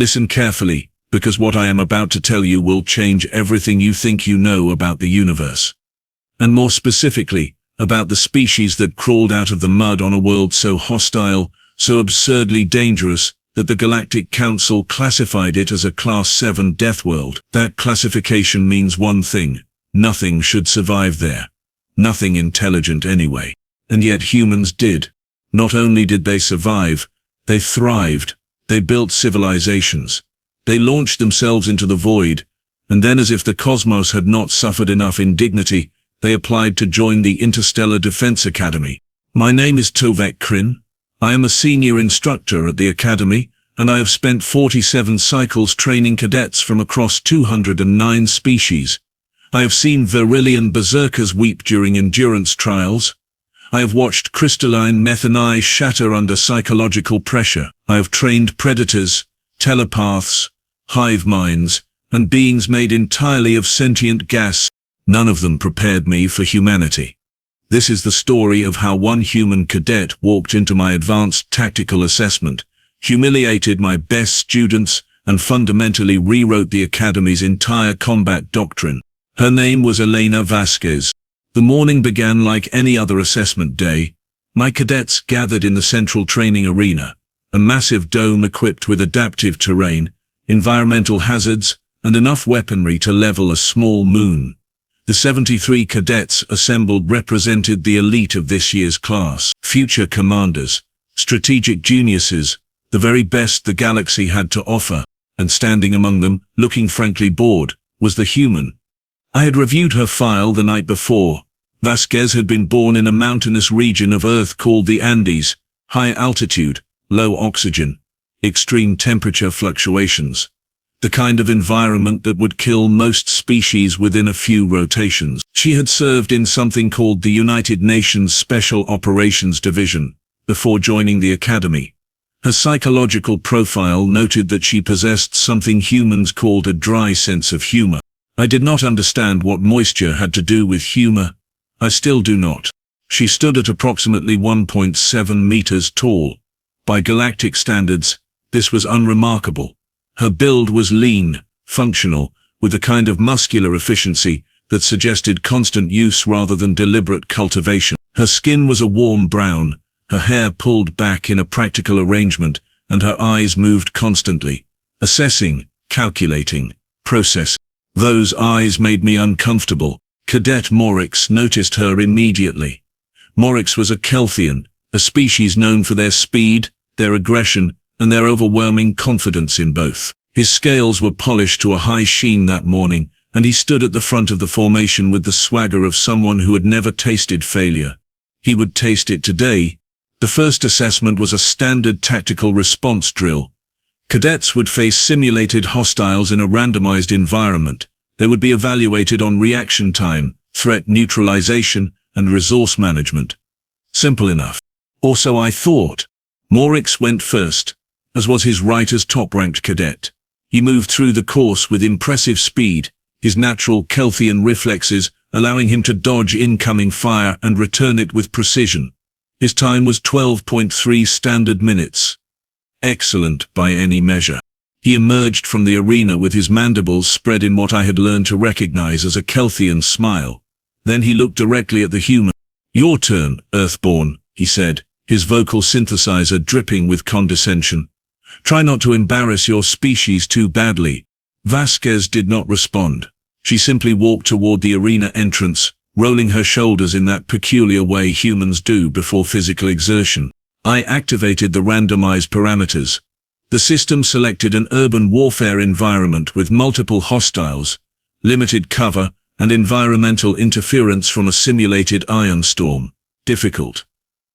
Listen carefully, because what I am about to tell you will change everything you think you know about the universe. And more specifically, about the species that crawled out of the mud on a world so hostile, so absurdly dangerous, that the Galactic Council classified it as a Class 7 Deathworld. That classification means one thing: nothing should survive there. Nothing intelligent anyway. And yet humans did. Not only did they survive, they thrived. They built civilizations. They launched themselves into the void, and then, as if the cosmos had not suffered enough indignity, they applied to join the Interstellar Defense Academy. My name is Tovek. I am a senior instructor at the Academy, and I have spent 47 cycles training cadets from across 209 species. I have seen Virillian berserkers weep during endurance trials. I have watched crystalline methani shatter under psychological pressure. I have trained predators, telepaths, hive minds, and beings made entirely of sentient gas. None of them prepared me for humanity. This is the story of how one human cadet walked into my advanced tactical assessment, humiliated my best students, and fundamentally rewrote the Academy's entire combat doctrine. Her name was Elena Vasquez. The morning began like any other assessment day. My cadets gathered in the central training arena, a massive dome equipped with adaptive terrain, environmental hazards, and enough weaponry to level a small moon. The 73 cadets assembled represented the elite of this year's class. Future commanders, strategic geniuses, the very best the galaxy had to offer, and standing among them, looking frankly bored, was the human. I had reviewed her file the night before. Vasquez had been born in a mountainous region of Earth called the Andes, high altitude, low oxygen, extreme temperature fluctuations. The kind of environment that would kill most species within a few rotations. She had served in something called the United Nations Special Operations Division before joining the Academy. Her psychological profile noted that she possessed something humans called a dry sense of humor. I did not understand what moisture had to do with humor. I still do not. She stood at approximately 1.7 meters tall. By galactic standards, this was unremarkable. Her build was lean, functional, with a kind of muscular efficiency that suggested constant use rather than deliberate cultivation. Her skin was a warm brown, her hair pulled back in a practical arrangement, and her eyes moved constantly, assessing, calculating, processing. Those eyes made me uncomfortable. Cadet Morix noticed her immediately. Morix was a Kelthian, a species known for their speed, their aggression, and their overwhelming confidence in both. His scales were polished to a high sheen that morning, and he stood at the front of the formation with the swagger of someone who had never tasted failure. He would taste it today. The first assessment was a standard tactical response drill. Cadets would face simulated hostiles in a randomized environment. They would be evaluated on reaction time, threat neutralization, and resource management. Simple enough. Or so I thought. Morix went first, as was his right as top-ranked cadet. He moved through the course with impressive speed, his natural Kelthian reflexes allowing him to dodge incoming fire and return it with precision. His time was 12.3 standard minutes. Excellent by any measure. He emerged from the arena with his mandibles spread in what I had learned to recognize as a Kelthian smile. Then he looked directly at the human. "Your turn, Earthborn," he said, his vocal synthesizer dripping with condescension. "Try not to embarrass your species too badly." Vasquez did not respond. She simply walked toward the arena entrance, rolling her shoulders in that peculiar way humans do before physical exertion. I activated the randomized parameters. The system selected an urban warfare environment with multiple hostiles, limited cover, and environmental interference from a simulated ion storm. Difficult.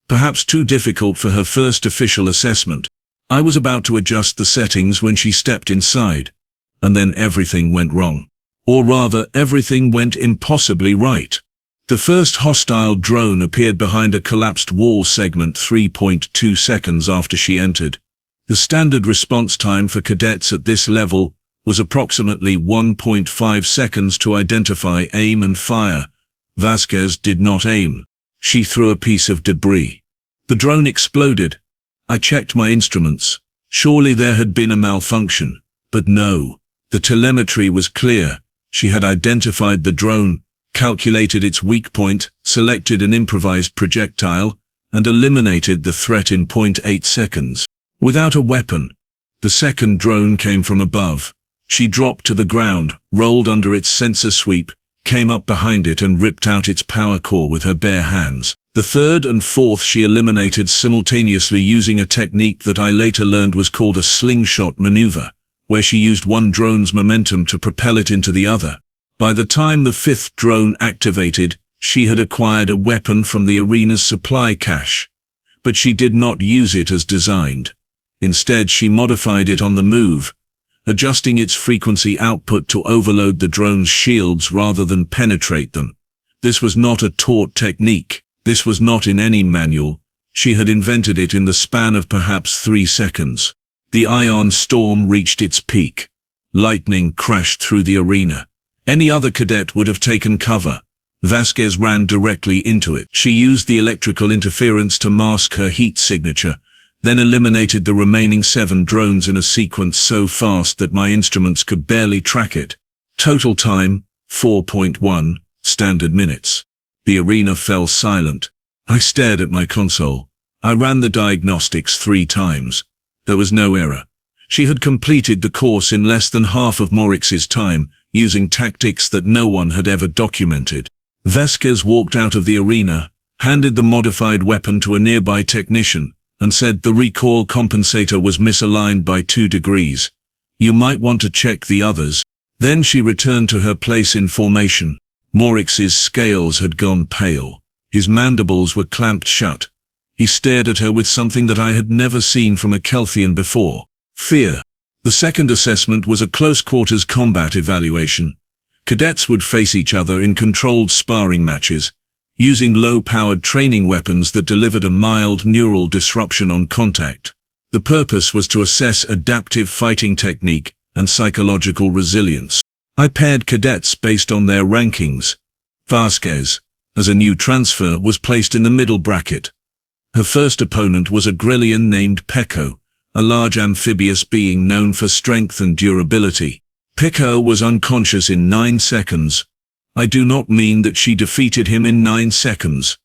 Perhaps too difficult for her first official assessment. I was about to adjust the settings when she stepped inside. And then everything went wrong. Or rather, everything went impossibly right. The first hostile drone appeared behind a collapsed wall segment 3.2 seconds after she entered. The standard response time for cadets at this level was approximately 1.5 seconds to identify, aim and fire. Vasquez did not aim. She threw a piece of debris. The drone exploded. I checked my instruments. Surely there had been a malfunction. But no. The telemetry was clear. She had identified the drone, calculated its weak point, selected an improvised projectile, and eliminated the threat in 0.8 seconds. Without a weapon. The second drone came from above. She dropped to the ground, rolled under its sensor sweep, came up behind it and ripped out its power core with her bare hands. The third and fourth she eliminated simultaneously using a technique that I later learned was called a slingshot maneuver, where she used one drone's momentum to propel it into the other. By the time the fifth drone activated, she had acquired a weapon from the arena's supply cache. But she did not use it as designed. Instead, she modified it on the move, adjusting its frequency output to overload the drone's shields rather than penetrate them. This was not a taught technique. This was not in any manual. She had invented it in the span of perhaps 3 seconds. The ion storm reached its peak. Lightning crashed through the arena. Any other cadet would have taken cover. Vasquez ran directly into it. She used the electrical interference to mask her heat signature, then eliminated the remaining 7 drones in a sequence so fast that my instruments could barely track it. Total time, 4.1 standard minutes. The arena fell silent. I stared at my console. I ran the diagnostics 3 times. There was no error. She had completed the course in less than half of Morix's time, using tactics that no one had ever documented. Vasquez walked out of the arena, handed the modified weapon to a nearby technician, and said the recoil compensator was misaligned by 2 degrees. You might want to check the others. Then she returned to her place in formation. Morix's scales had gone pale. His mandibles were clamped shut. He stared at her with something that I had never seen from a Kelthian before. Fear. The second assessment was a close-quarters combat evaluation. Cadets would face each other in controlled sparring matches, using low-powered training weapons that delivered a mild neural disruption on contact. The purpose was to assess adaptive fighting technique and psychological resilience. I paired cadets based on their rankings. Vasquez, as a new transfer, was placed in the middle bracket. Her first opponent was a Grellian named Peko, a large amphibious being known for strength and durability. Peko was unconscious in 9 seconds. I do not mean that she defeated him in 9 seconds.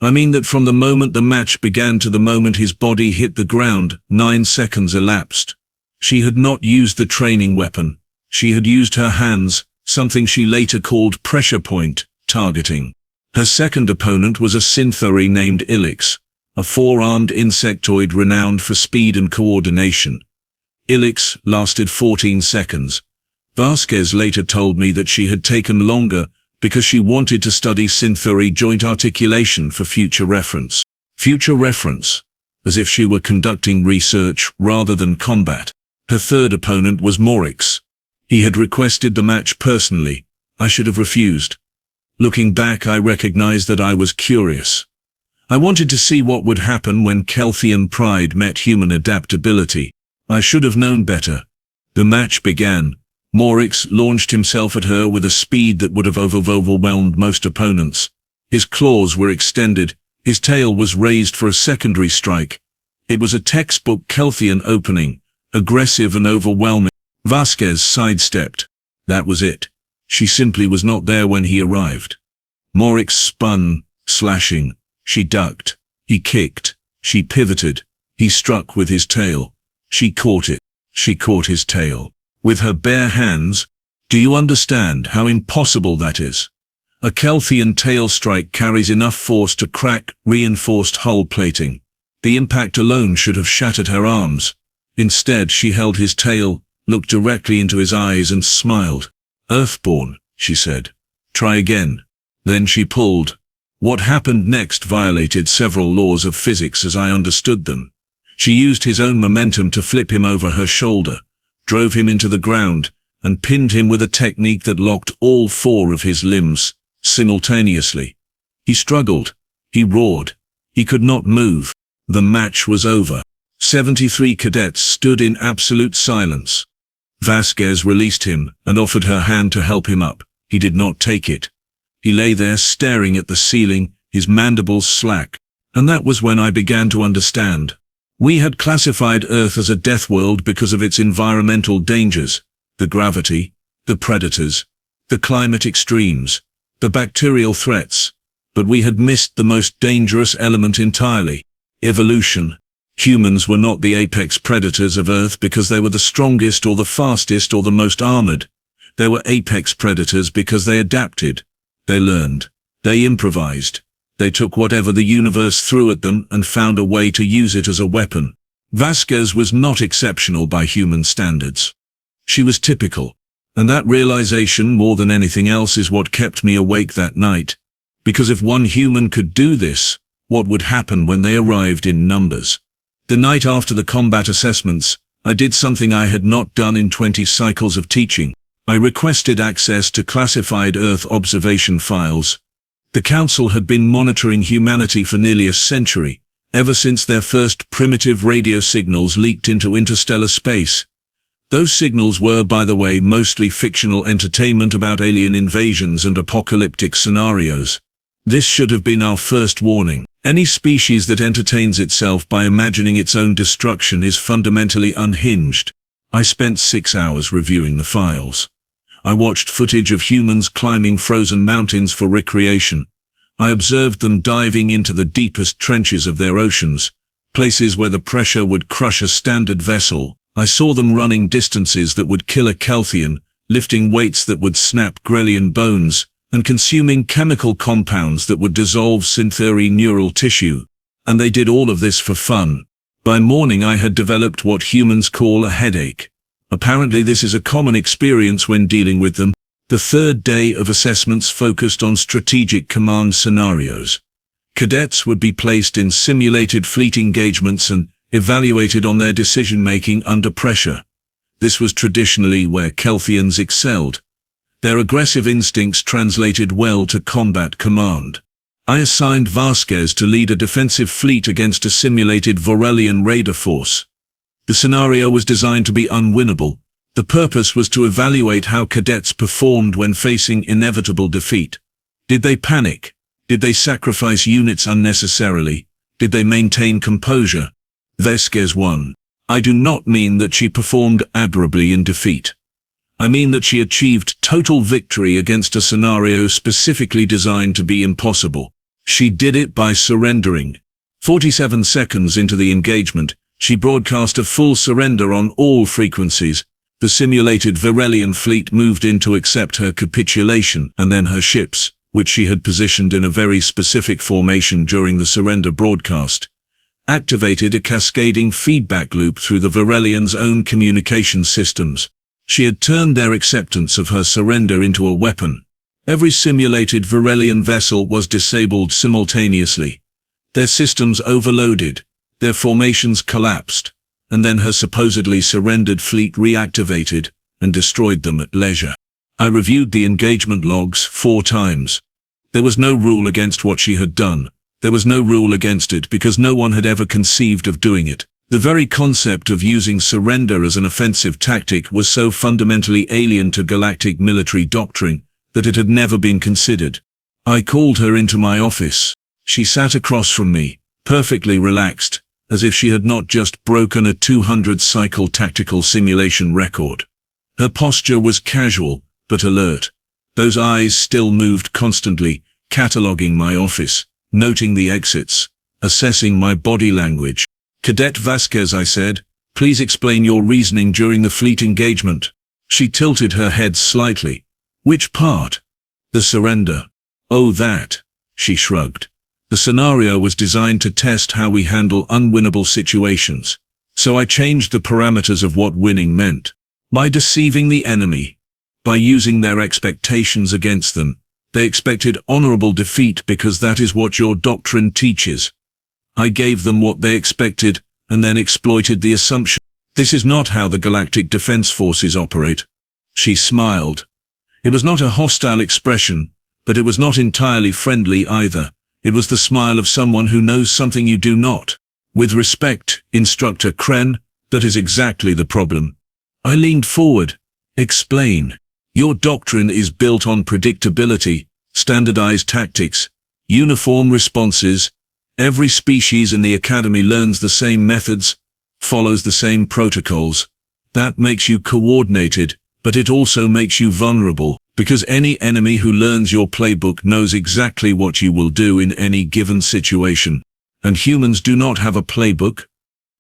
I mean that from the moment the match began to the moment his body hit the ground, 9 seconds elapsed. She had not used the training weapon. She had used her hands, something she later called pressure point targeting. Her second opponent was a Synthori named Ilix, a 4-armed insectoid renowned for speed and coordination. Ilix lasted 14 seconds. Vasquez later told me that she had taken longer because she wanted to study Synthori joint articulation for future reference. Future reference, as if she were conducting research rather than combat. Her third opponent was Morix. He had requested the match personally. I should have refused. Looking back, I recognized that I was curious. I wanted to see what would happen when Kelthian pride met human adaptability. I should have known better. The match began. Morix launched himself at her with a speed that would have overwhelmed most opponents. His claws were extended. His tail was raised for a secondary strike. It was a textbook Kelthian opening, aggressive and overwhelming. Vasquez sidestepped. That was it. She simply was not there when he arrived. Morix spun, slashing. She ducked. He kicked. She pivoted. He struck with his tail. She caught it. She caught his tail. With her bare hands. Do you understand how impossible that is? A Kelthian tail strike carries enough force to crack reinforced hull plating. The impact alone should have shattered her arms. Instead, she held his tail, looked directly into his eyes and smiled. Earthborn, she said. Try again. Then she pulled. What happened next violated several laws of physics as I understood them. She used his own momentum to flip him over her shoulder, drove him into the ground, and pinned him with a technique that locked all 4 of his limbs simultaneously. He struggled. He roared. He could not move. The match was over. 73 cadets stood in absolute silence. Vasquez released him and offered her hand to help him up. He did not take it. He lay there staring at the ceiling, his mandibles slack. And that was when I began to understand. We had classified Earth as a death world because of its environmental dangers, the gravity, the predators, the climate extremes, the bacterial threats, but we had missed the most dangerous element entirely: evolution. Humans were not the apex predators of Earth because they were the strongest or the fastest or the most armored. They were apex predators because they adapted, they learned, they improvised. They took whatever the universe threw at them and found a way to use it as a weapon. Vasquez was not exceptional by human standards. She was typical, and that realization more than anything else is what kept me awake that night. Because if one human could do this, what would happen when they arrived in numbers? The night after the combat assessments, I did something I had not done in 20 cycles of teaching. I requested access to classified Earth observation files. The Council had been monitoring humanity for nearly a century, ever since their first primitive radio signals leaked into interstellar space. Those signals were, by the way, mostly fictional entertainment about alien invasions and apocalyptic scenarios. This should have been our first warning. Any species that entertains itself by imagining its own destruction is fundamentally unhinged. I spent 6 hours reviewing the files. I watched footage of humans climbing frozen mountains for recreation. I observed them diving into the deepest trenches of their oceans, places where the pressure would crush a standard vessel. I saw them running distances that would kill a Kelthian, lifting weights that would snap Grelian bones, and consuming chemical compounds that would dissolve synthetic neural tissue. And they did all of this for fun. By morning I had developed what humans call a headache. Apparently this is a common experience when dealing with them. The third day of assessments focused on strategic command scenarios. Cadets would be placed in simulated fleet engagements and evaluated on their decision-making under pressure. This was traditionally where Kelthians excelled. Their aggressive instincts translated well to combat command. I assigned Vasquez to lead a defensive fleet against a simulated Vorelian raider force. The scenario was designed to be unwinnable. The purpose was to evaluate how cadets performed when facing inevitable defeat. Did they panic? Did they sacrifice units unnecessarily? Did they maintain composure? Vasquez won. I do not mean that she performed admirably in defeat. I mean that she achieved total victory against a scenario specifically designed to be impossible. She did it by surrendering. 47 seconds into the engagement, she broadcast a full surrender on all frequencies. The simulated Vorelian fleet moved in to accept her capitulation, and then her ships, which she had positioned in a very specific formation during the surrender broadcast, activated a cascading feedback loop through the Vorelians' own communication systems. She had turned their acceptance of her surrender into a weapon. Every simulated Vorelian vessel was disabled simultaneously. Their systems overloaded, their formations collapsed, and then her supposedly surrendered fleet reactivated and destroyed them at leisure. I reviewed the engagement logs 4 times. There was no rule against what she had done. There was no rule against it because no one had ever conceived of doing it. The very concept of using surrender as an offensive tactic was so fundamentally alien to galactic military doctrine that it had never been considered. I called her into my office. She sat across from me, perfectly relaxed, as if she had not just broken a 200-cycle tactical simulation record. Her posture was casual, but alert. Those eyes still moved constantly, cataloging my office, noting the exits, assessing my body language. "Cadet Vasquez," I said, "please explain your reasoning during the fleet engagement." She tilted her head slightly. "Which part?" "The surrender." "Oh, that." She shrugged. "The scenario was designed to test how we handle unwinnable situations. So I changed the parameters of what winning meant. By deceiving the enemy, by using their expectations against them, they expected honorable defeat because that is what your doctrine teaches. I gave them what they expected and then exploited the assumption. This is not how the Galactic Defense Forces operate." She smiled. It was not a hostile expression, but it was not entirely friendly either. It was the smile of someone who knows something you do not. "With respect, Instructor Kren, that is exactly the problem." I leaned forward. "Explain. Your doctrine is built on predictability, standardized tactics, uniform responses. Every species in the academy learns the same methods, follows the same protocols. That makes you coordinated, but it also makes you vulnerable, because any enemy who learns your playbook knows exactly what you will do in any given situation. And humans do not have a playbook.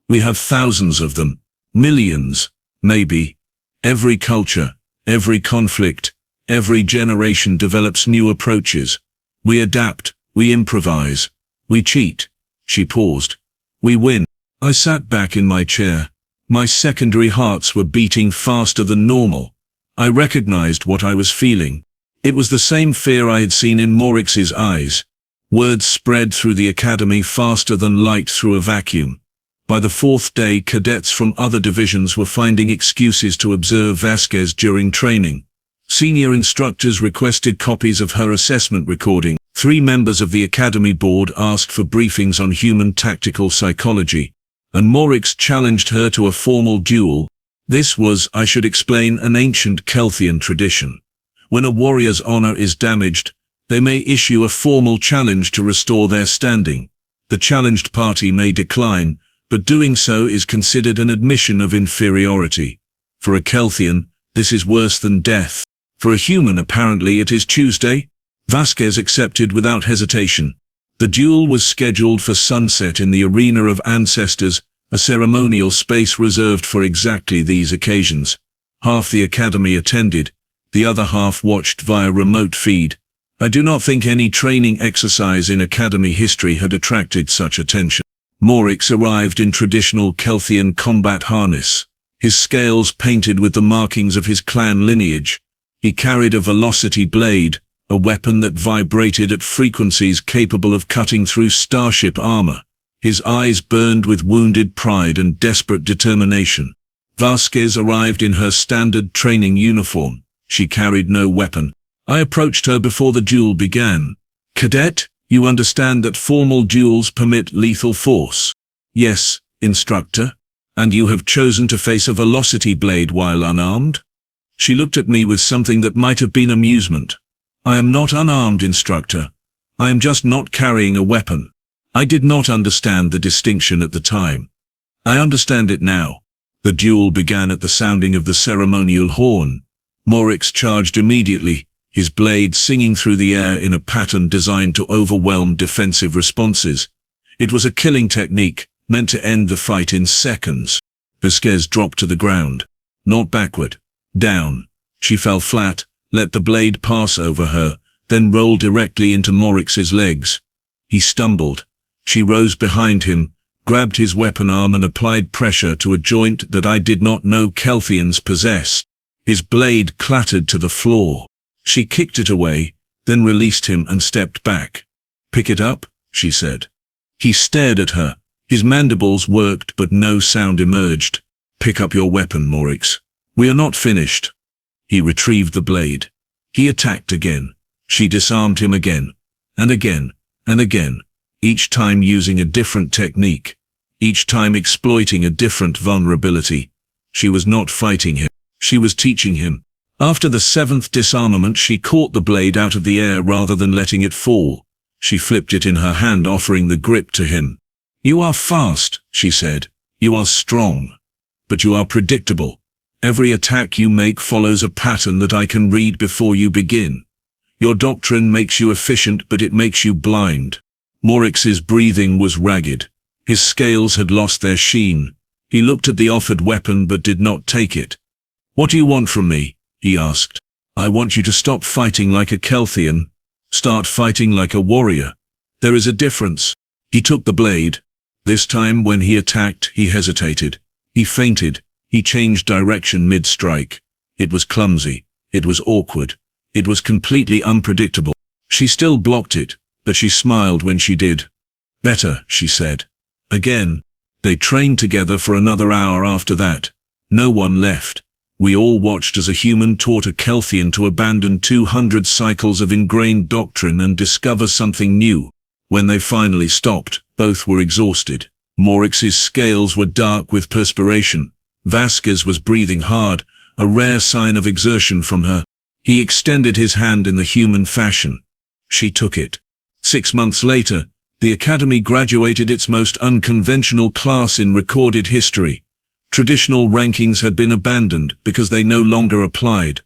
We have thousands of them, millions, maybe. Every culture, every conflict, every generation develops new approaches. We adapt, we improvise, we cheat. She paused. We win. I sat back in my chair. My secondary hearts were beating faster than normal. I recognized what I was feeling. It was the same fear I had seen in Morix's eyes. Words spread through the academy faster than light through a vacuum. By the fourth day, cadets from other divisions were finding excuses to observe Vasquez during training. Senior instructors requested copies of her assessment recording. 3 members of the academy board asked for briefings on human tactical psychology, and Morix challenged her to a formal duel. This was, I should explain, an ancient Kelthian tradition. When a warrior's honor is damaged, they may issue a formal challenge to restore their standing. The challenged party may decline, but doing so is considered an admission of inferiority. For a Kelthian, this is worse than death. For a human, apparently it is Tuesday. Vasquez accepted without hesitation. The duel was scheduled for sunset in the Arena of Ancestors, a ceremonial space reserved for exactly these occasions. Half the academy attended, the other half watched via remote feed. I do not think any training exercise in academy history had attracted such attention. Morix arrived in traditional Kelthian combat harness, his scales painted with the markings of his clan lineage. He carried a velocity blade, a weapon that vibrated at frequencies capable of cutting through starship armor. His eyes burned with wounded pride and desperate determination. Vasquez arrived in her standard training uniform. She carried no weapon. I approached her before the duel began. Cadet, you understand that formal duels permit lethal force? Yes, Instructor. And you have chosen to face a velocity blade while unarmed? She looked at me with something that might have been amusement. I am not unarmed, Instructor. I am just not carrying a weapon. I did not understand the distinction at the time. I understand it now. The duel began at the sounding of the ceremonial horn. Morix charged immediately, his blade singing through the air in a pattern designed to overwhelm defensive responses. It was a killing technique, meant to end the fight in seconds. Vasquez dropped to the ground. Not backward. Down. She fell flat, let the blade pass over her, then rolled directly into Morix's legs. He stumbled. She rose behind him, grabbed his weapon arm and applied pressure to a joint that I did not know Kelthians possess. His blade clattered to the floor. She kicked it away, then released him and stepped back. Pick it up, she said. He stared at her. His mandibles worked but no sound emerged. Pick up your weapon, Morix. We are not finished. He retrieved the blade. He attacked again. She disarmed him again, and again, and again, each time using a different technique, each time exploiting a different vulnerability. She was not fighting him. She was teaching him. After the 7th disarmament, she caught the blade out of the air rather than letting it fall. She flipped it in her hand, offering the grip to him. You are fast, she said. You are strong. But you are predictable. Every attack you make follows a pattern that I can read before you begin. Your doctrine makes you efficient, but it makes you blind. Morix's breathing was ragged. His scales had lost their sheen. He looked at the offered weapon but did not take it. What do you want from me? He asked. I want you to stop fighting like a Kelthian. Start fighting like a warrior. There is a difference. He took the blade. This time when he attacked, he hesitated. He feinted. He changed direction mid-strike. It was clumsy. It was awkward. It was completely unpredictable. She still blocked it, but she smiled when she did. Better, she said. Again. They trained together for another hour after that. No one left. We all watched as a human taught a Kelthian to abandon 200 cycles of ingrained doctrine and discover something new. When they finally stopped, both were exhausted. Morix's scales were dark with perspiration. Vasquez was breathing hard, a rare sign of exertion from her. He extended his hand in the human fashion. She took it. 6 months later, The Academy graduated its most unconventional class in recorded history. Traditional rankings had been abandoned because they no longer applied.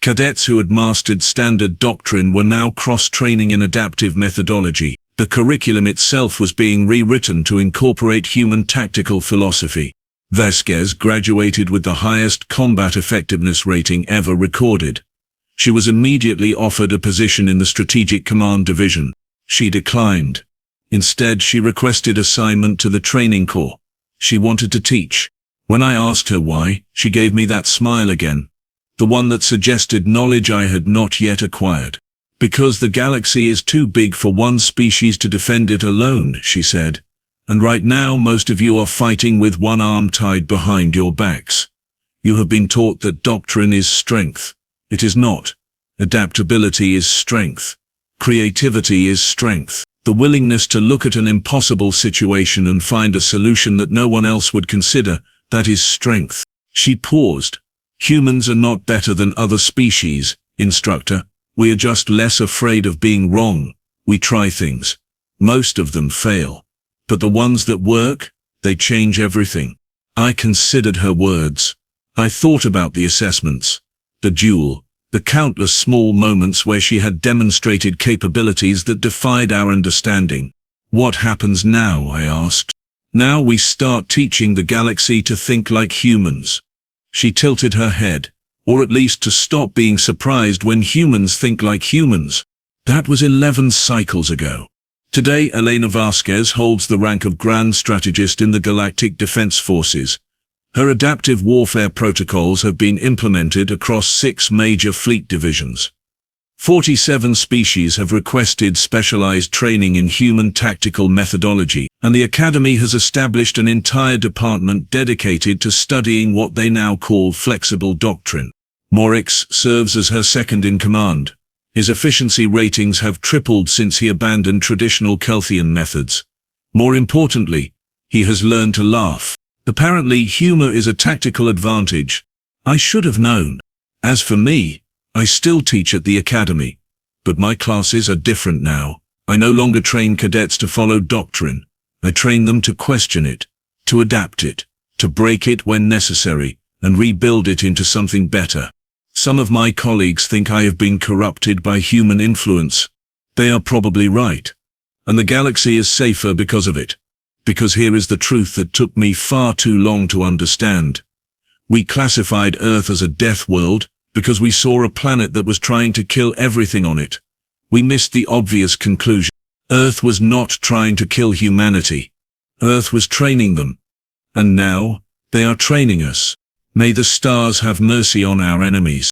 Cadets who had mastered standard doctrine were now cross-training in adaptive methodology. The curriculum itself was being rewritten to incorporate human tactical philosophy. Vasquez graduated with the highest combat effectiveness rating ever recorded. She was immediately offered a position in the Strategic Command Division. She declined. Instead, she requested assignment to the training corps. She wanted to teach. When I asked her why, she gave me that smile again. The one that suggested knowledge I had not yet acquired. Because the galaxy is too big for one species to defend it alone, she said. And right now most of you are fighting with one arm tied behind your backs. You have been taught that doctrine is strength. It is not. Adaptability is strength. Creativity is strength. The willingness to look at an impossible situation and find a solution that no one else would consider, that is strength. She paused. Humans are not better than other species, Instructor. We are just less afraid of being wrong. We try things. Most of them fail. But the ones that work, they change everything. I considered her words. I thought about the assessments, the duel, the countless small moments where she had demonstrated capabilities that defied our understanding. What happens now, I asked. Now we start teaching the galaxy to think like humans. She tilted her head, or at least to stop being surprised when humans think like humans. That was 11 cycles ago. Today, Elena Vasquez holds the rank of Grand Strategist in the Galactic Defense Forces. Her adaptive warfare protocols have been implemented across 6 major fleet divisions. 47 species have requested specialized training in human tactical methodology, and the Academy has established an entire department dedicated to studying what they now call flexible doctrine. Morix serves as her second-in-command. His efficiency ratings have tripled since he abandoned traditional Kelthian methods. More importantly, he has learned to laugh. Apparently, humor is a tactical advantage. I should have known. As for me, I still teach at the Academy. But my classes are different now. I no longer train cadets to follow doctrine. I train them to question it, to adapt it, to break it when necessary, and rebuild it into something better. Some of my colleagues think I have been corrupted by human influence. They are probably right. And the galaxy is safer because of it. Because here is the truth that took me far too long to understand. We classified Earth as a death world because we saw a planet that was trying to kill everything on it. We missed the obvious conclusion. Earth was not trying to kill humanity. Earth was training them. And now, they are training us. May the stars have mercy on our enemies.